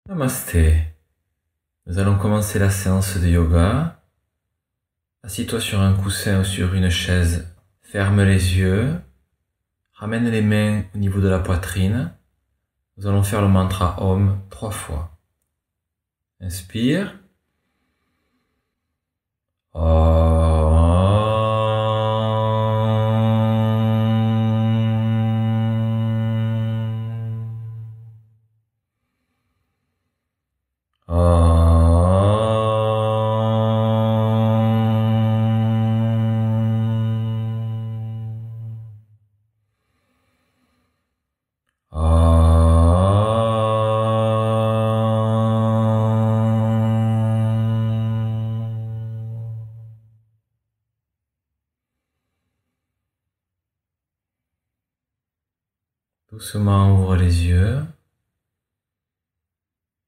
Namasté. Nous allons commencer la séance de yoga. Assis-toi sur un coussin ou sur une chaise. Ferme les yeux. Ramène les mains au niveau de la poitrine. Nous allons faire le mantra Om 3 fois. Inspire. Doucement ouvre les yeux.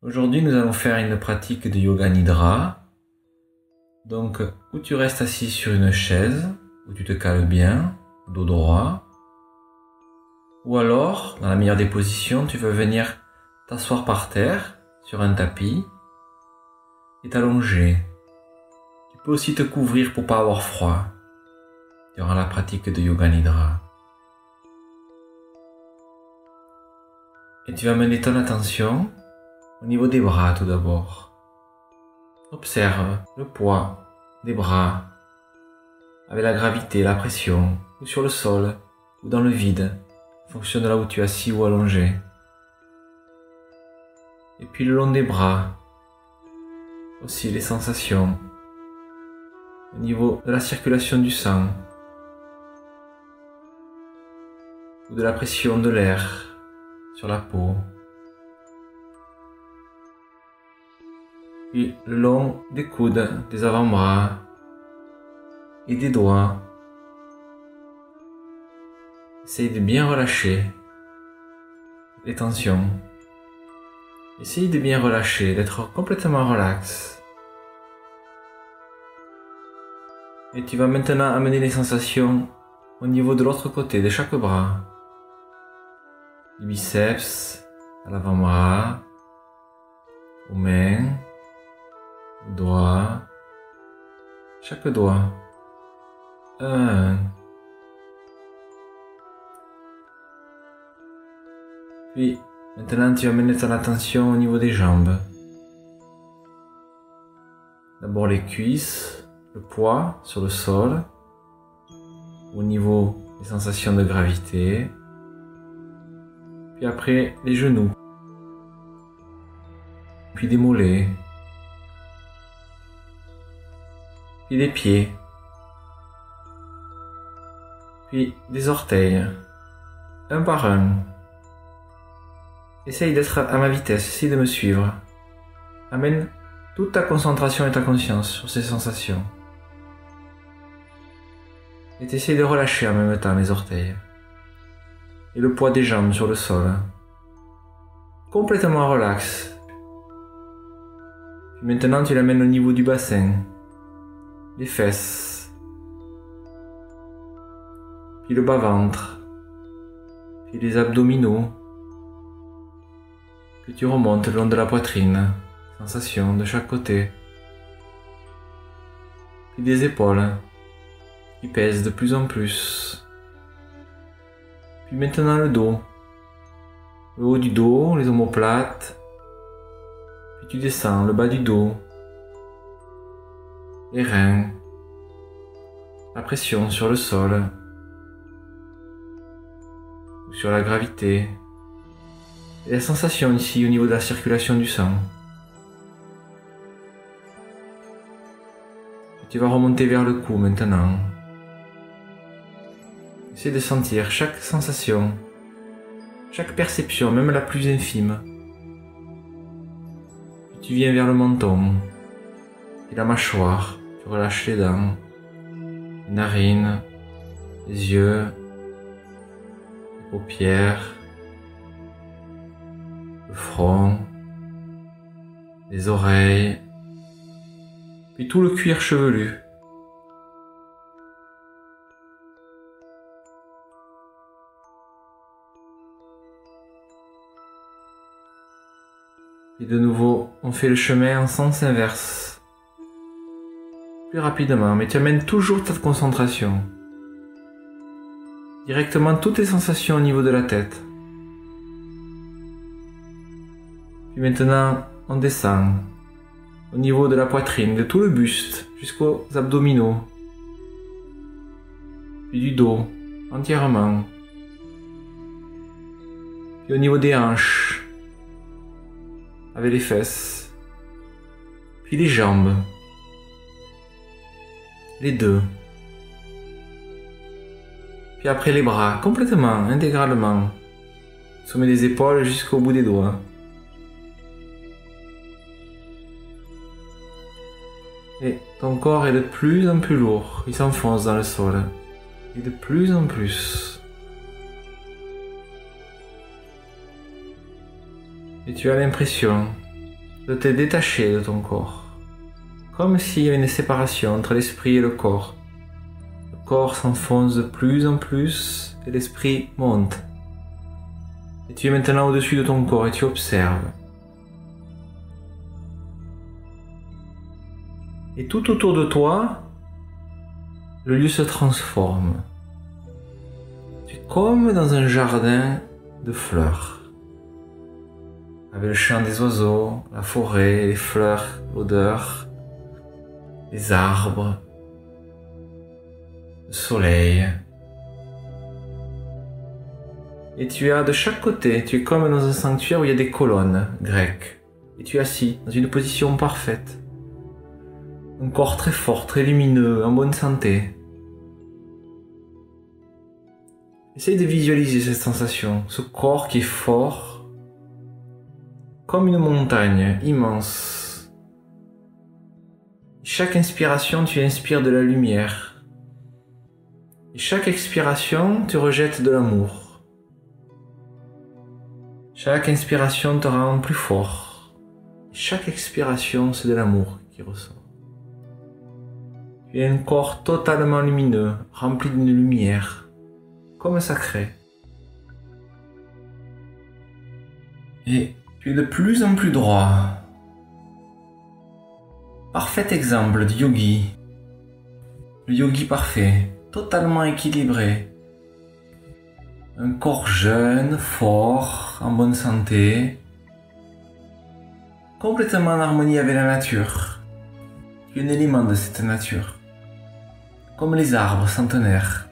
Aujourd'hui, nous allons faire une pratique de yoga nidra. Donc, où tu restes assis sur une chaise, où tu te cales bien, dos droit. Ou alors, dans la meilleure des positions, tu veux venir t'asseoir par terre, sur un tapis, et t'allonger. Tu peux aussi te couvrir pour pas avoir froid durant la pratique de yoga nidra. Et tu vas mener ton attention au niveau des bras tout d'abord. Observe le poids des bras avec la gravité, la pression, ou sur le sol, ou dans le vide, en fonction de là où tu es assis ou allongé. Et puis le long des bras, aussi les sensations au niveau de la circulation du sang, ou de la pression de l'air sur la peau. Puis le long des coudes, des avant-bras et des doigts. Essaye de bien relâcher les tensions. Essaye de bien relâcher, d'être complètement relax. Et tu vas maintenant amener les sensations au niveau de l'autre côté, de chaque bras. Du biceps, à l'avant-bras, aux mains, aux doigts, chaque doigt. Un. Puis, maintenant tu vas amener ton attention au niveau des jambes. D'abord les cuisses, le poids sur le sol, au niveau des sensations de gravité. Puis après, les genoux. Puis des mollets. Puis des pieds. Puis des orteils. Un par un. Essaye d'être à ma vitesse, essaye de me suivre. Amène toute ta concentration et ta conscience sur ces sensations. Et essaye de relâcher en même temps les orteils. Et le poids des jambes sur le sol. Complètement relax. Puis maintenant tu l'amènes au niveau du bassin, des fesses, puis le bas-ventre, puis les abdominaux. Puis tu remontes le long de la poitrine, sensations de chaque côté. Puis des épaules qui pèsent de plus en plus. Puis maintenant le dos. Le haut du dos, les omoplates. Puis tu descends, le bas du dos. Les reins. La pression sur le sol. Ou sur la gravité. Et la sensation ici au niveau de la circulation du sang. Et tu vas remonter vers le cou maintenant. Essaie de sentir chaque sensation, chaque perception, même la plus infime. Puis tu viens vers le menton puis la mâchoire, tu relâches les dents, les narines, les yeux, les paupières, le front, les oreilles, puis tout le cuir chevelu. Et de nouveau, on fait le chemin en sens inverse. Plus rapidement, mais tu amènes toujours ta concentration. Directement toutes les sensations au niveau de la tête. Puis maintenant, on descend au niveau de la poitrine, de tout le buste, jusqu'aux abdominaux. Puis du dos, entièrement. Puis au niveau des hanches, avec les fesses. Puis les jambes. Les deux. Puis après les bras, complètement, intégralement. Sommet des épaules jusqu'au bout des doigts. Et ton corps est de plus en plus lourd. Il s'enfonce dans le sol. Et de plus en plus. Et tu as l'impression de te détacher de ton corps. Comme s'il y avait une séparation entre l'esprit et le corps. Le corps s'enfonce de plus en plus et l'esprit monte. Et tu es maintenant au-dessus de ton corps et tu observes. Et tout autour de toi, le lieu se transforme. Tu es comme dans un jardin de fleurs. Avec le chant des oiseaux, la forêt, les fleurs, l'odeur, les arbres, le soleil. Et tu as de chaque côté, tu es comme dans un sanctuaire où il y a des colonnes grecques. Et tu es assis dans une position parfaite. Un corps très fort, très lumineux, en bonne santé. Essaye de visualiser cette sensation, ce corps qui est fort, comme une montagne immense. Chaque inspiration, tu inspires de la lumière. Et chaque expiration, tu rejettes de l'amour. Chaque inspiration te rend plus fort. Et chaque expiration, c'est de l'amour qui ressort. Tu es un corps totalement lumineux, rempli d'une lumière, comme sacré. Et tu es de plus en plus droit. Parfait exemple de yogi. Le yogi parfait, totalement équilibré. Un corps jeune, fort, en bonne santé. Complètement en harmonie avec la nature. Tu es un élément de cette nature. Comme les arbres centenaires.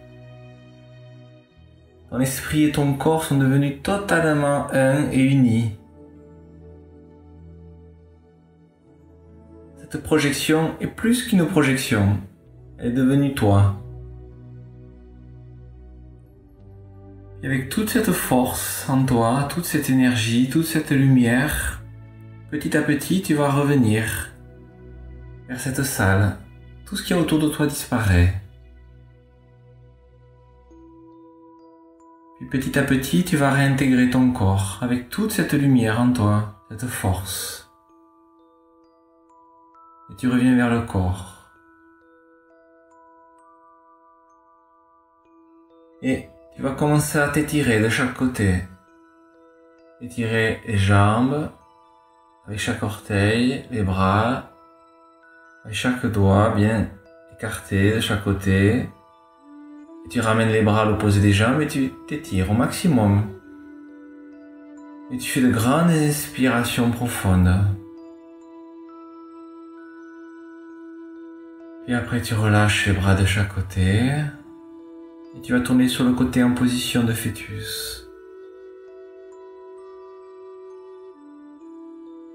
Ton esprit et ton corps sont devenus totalement un et unis. Cette projection est plus qu'une projection, elle est devenue toi. Et avec toute cette force en toi, toute cette énergie, toute cette lumière, petit à petit tu vas revenir vers cette salle. Tout ce qui est autour de toi disparaît. Puis petit à petit tu vas réintégrer ton corps avec toute cette lumière en toi, cette force. Et tu reviens vers le corps. Et tu vas commencer à t'étirer de chaque côté. Étirer les jambes, avec chaque orteil, les bras, avec chaque doigt bien écarté de chaque côté. Et tu ramènes les bras à l'opposé des jambes et tu t'étires au maximum. Et tu fais de grandes inspirations profondes. Puis après tu relâches les bras de chaque côté et tu vas tourner sur le côté en position de fœtus.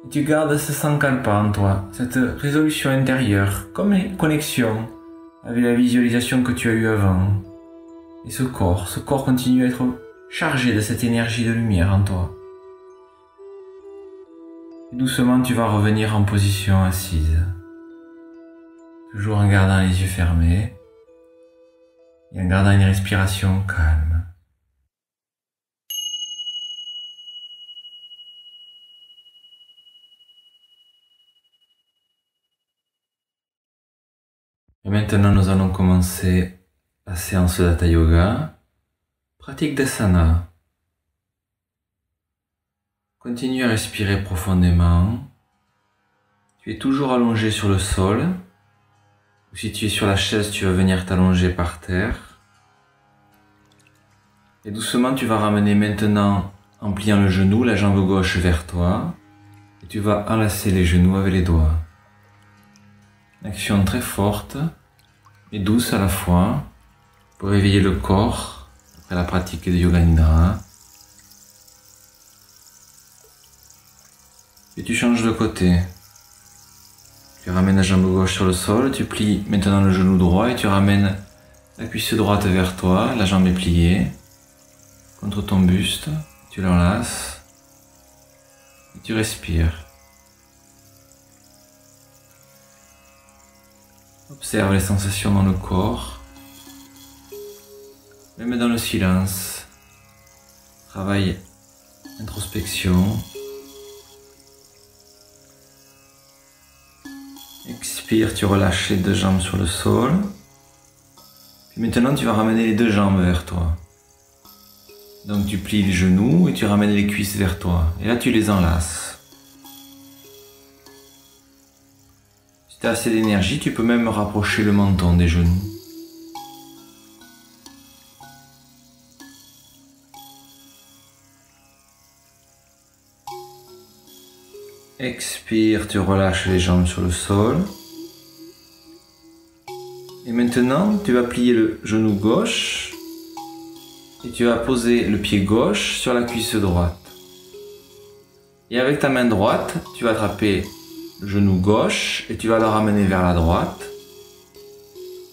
Et tu gardes ce sankalpa en toi, cette résolution intérieure, comme une connexion avec la visualisation que tu as eue avant. Et ce corps continue à être chargé de cette énergie de lumière en toi. Et doucement tu vas revenir en position assise. toujours en gardant les yeux fermés et en gardant une respiration calme. Et maintenant, nous allons commencer la séance d'Hatha Yoga, pratique d'asana. Continue à respirer profondément. Tu es toujours allongé sur le sol. Ou si tu es sur la chaise, tu vas venir t'allonger par terre. Et doucement, tu vas ramener maintenant, en pliant le genou, la jambe gauche vers toi. Et tu vas enlacer les genoux avec les doigts. Une action très forte et douce à la fois pour réveiller le corps après la pratique de Yoga Nidra. Et tu changes de côté. Tu ramènes la jambe gauche sur le sol, tu plies maintenant le genou droit et tu ramènes la cuisse droite vers toi, la jambe est pliée contre ton buste, tu l'enlaces et tu respires. Observe les sensations dans le corps, même dans le silence. Travaille introspection. Expire, tu relâches les deux jambes sur le sol. Puis maintenant, tu vas ramener les deux jambes vers toi. Donc tu plies les genoux et tu ramènes les cuisses vers toi. Et là, tu les enlaces. Si tu as assez d'énergie, tu peux même rapprocher le menton des genoux. Expire, tu relâches les jambes sur le sol. Et maintenant, tu vas plier le genou gauche et tu vas poser le pied gauche sur la cuisse droite. Et avec ta main droite, tu vas attraper le genou gauche et tu vas le ramener vers la droite.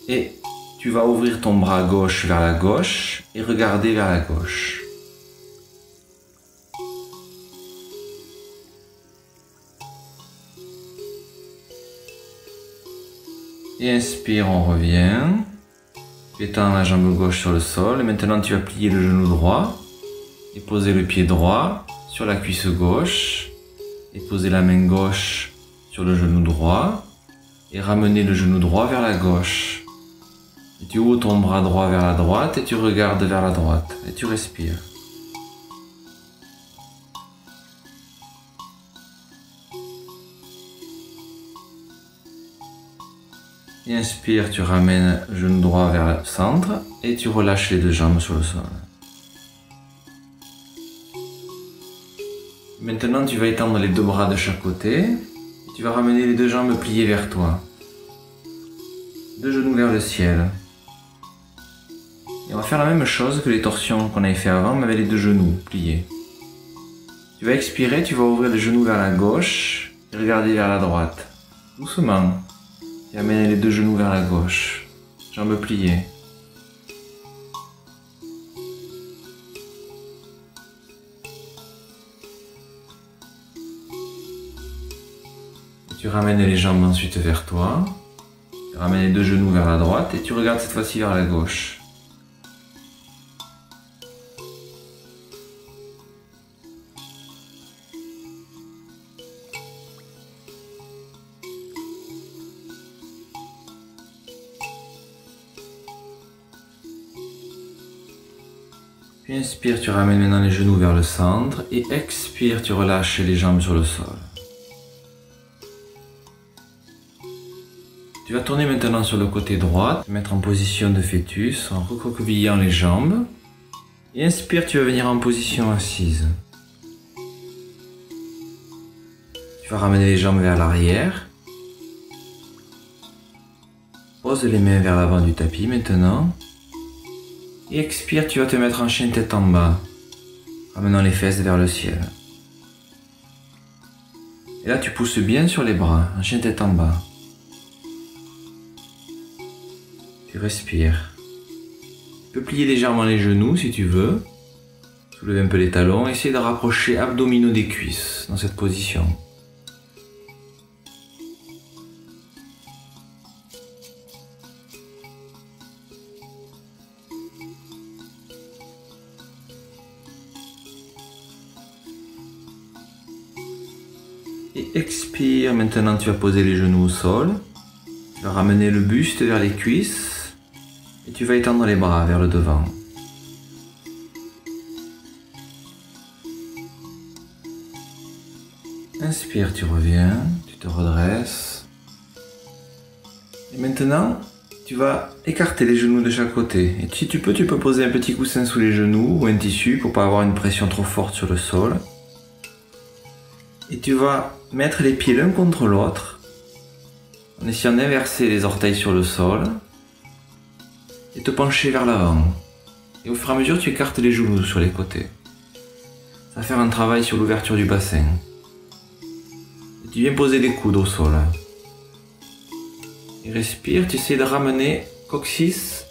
Et tu vas ouvrir ton bras gauche vers la gauche et regarder vers la gauche. Et inspire, on revient. Tu étends la jambe gauche sur le sol. Et maintenant, tu vas plier le genou droit et poser le pied droit sur la cuisse gauche. Et poser la main gauche sur le genou droit. Et ramener le genou droit vers la gauche. Et tu ouvres ton bras droit vers la droite et tu regardes vers la droite. Et tu respires. Et inspire, tu ramènes le genou droit vers le centre et tu relâches les deux jambes sur le sol. Maintenant, tu vas étendre les deux bras de chaque côté et tu vas ramener les deux jambes pliées vers toi. Deux genoux vers le ciel. Et on va faire la même chose que les torsions qu'on avait fait avant, mais avec les deux genoux pliés. Tu vas expirer, tu vas ouvrir les genoux vers la gauche et regarder vers la droite. Doucement. Et amener les deux genoux vers la gauche, jambes pliées. Et tu ramènes les jambes ensuite vers toi. Tu ramènes les deux genoux vers la droite et tu regardes cette fois-ci vers la gauche. Puis inspire, tu ramènes maintenant les genoux vers le centre et expire, tu relâches les jambes sur le sol. Tu vas tourner maintenant sur le côté droit, te mettre en position de fœtus en recroquevillant les jambes. Et inspire, tu vas venir en position assise. Tu vas ramener les jambes vers l'arrière. Pose les mains vers l'avant du tapis maintenant. Et expire, tu vas te mettre en chien tête en bas, ramenant les fesses vers le ciel. Et là, tu pousses bien sur les bras, en chien tête en bas. Tu respires. Tu peux plier légèrement les genoux si tu veux. Soulève un peu les talons. Essaye de rapprocher abdominaux des cuisses dans cette position. expire, maintenant tu vas poser les genoux au sol. Tu vas ramener le buste vers les cuisses. Et tu vas étendre les bras vers le devant. Inspire, tu reviens, tu te redresses. Et maintenant, tu vas écarter les genoux de chaque côté. Et si tu peux poser un petit coussin sous les genoux ou un tissu pour ne pas avoir une pression trop forte sur le sol. Et tu vas mettre les pieds l'un contre l'autre en essayant d'inverser les orteils sur le sol et te pencher vers l'avant. Et au fur et à mesure, tu écartes les genoux sur les côtés. Ça va faire un travail sur l'ouverture du bassin. Et tu viens poser les coudes au sol. Et respire, tu essaies de ramener coccyx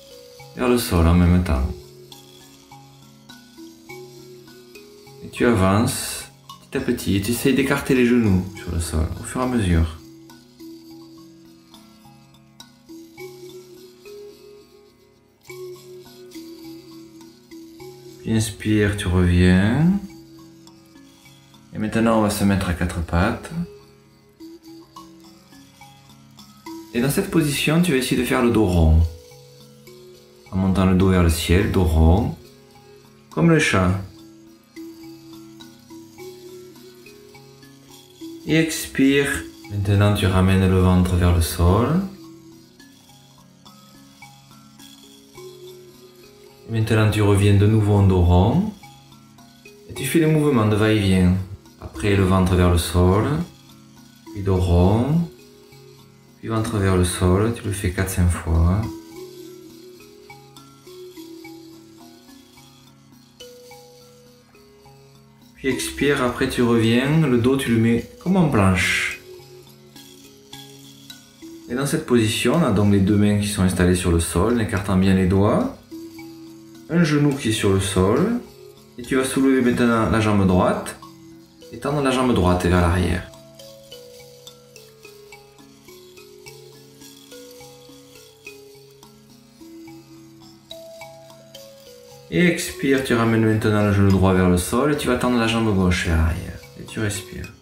vers le sol en même temps. Et tu avances petit à petit et tu essaies d'écarter les genoux sur le sol au fur et à mesure. Tu inspires, tu reviens. Et maintenant on va se mettre à quatre pattes. Et dans cette position, tu vas essayer de faire le dos rond. En montant le dos vers le ciel, dos rond. Comme le chat. Et expire. Maintenant, tu ramènes le ventre vers le sol. Et maintenant, tu reviens de nouveau en dos rond. Et tu fais le mouvement de va-et-vient. Après, le ventre vers le sol. Puis dos rond. Puis ventre vers le sol, tu le fais 4-5 fois. Puis expire, après tu reviens, le dos tu le mets comme en planche. Et dans cette position, on a donc les deux mains qui sont installées sur le sol, en écartant bien les doigts. Un genou qui est sur le sol. Et tu vas soulever maintenant la jambe droite. Et tendre la jambe droite vers l'arrière. Et expire, tu ramènes maintenant le genou droit vers le sol et tu vas tendre la jambe gauche vers l'arrière. Et tu respires.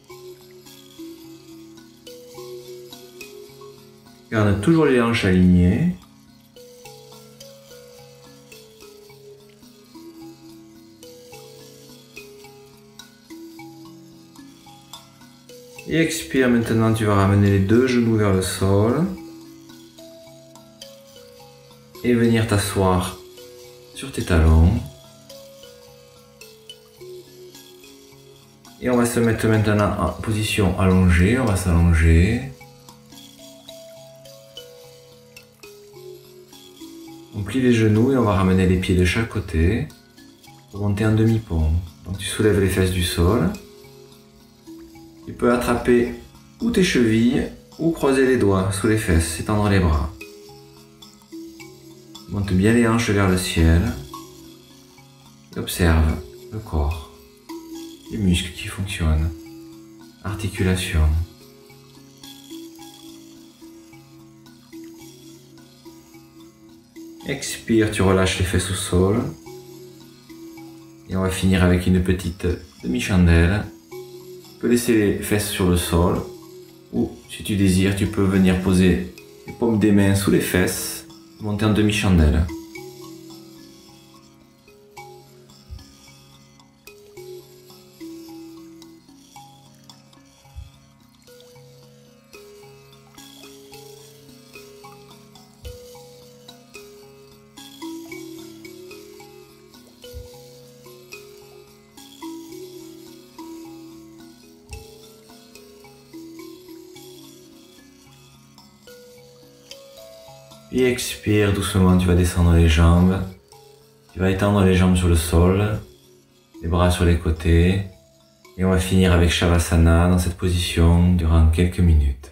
Garde toujours les hanches alignées. Et expire, maintenant tu vas ramener les deux genoux vers le sol. Et venir t'asseoir sur tes talons. Et on va se mettre maintenant en position allongée, on va s'allonger. On plie les genoux et on va ramener les pieds de chaque côté pour monter en demi-pont. Donc tu soulèves les fesses du sol. Tu peux attraper ou tes chevilles ou croiser les doigts sous les fesses, étendre les bras. Monte bien les hanches vers le ciel. Et observe le corps, les muscles qui fonctionnent, articulation. Expire, tu relâches les fesses au sol. Et on va finir avec une petite demi-chandelle. Tu peux laisser les fesses sur le sol. Ou, si tu désires, tu peux venir poser les paumes des mains sous les fesses. Monter en demi-chandelle. Et expire doucement, tu vas descendre les jambes. Tu vas étendre les jambes sur le sol, les bras sur les côtés. Et on va finir avec Shavasana dans cette position durant quelques minutes.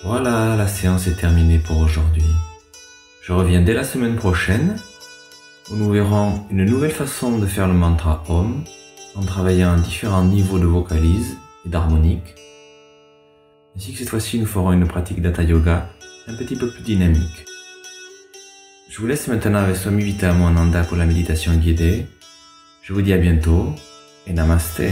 Voilà, la séance est terminée pour aujourd'hui. Je reviens dès la semaine prochaine où nous verrons une nouvelle façon de faire le mantra Om en travaillant différents niveaux de vocalise et d'harmonique. Ainsi que cette fois-ci, nous ferons une pratique d'Hatha Yoga un petit peu plus dynamique. Je vous laisse maintenant avec Swami Vitahamoananda pour la méditation guidée. Je vous dis à bientôt et Namasté.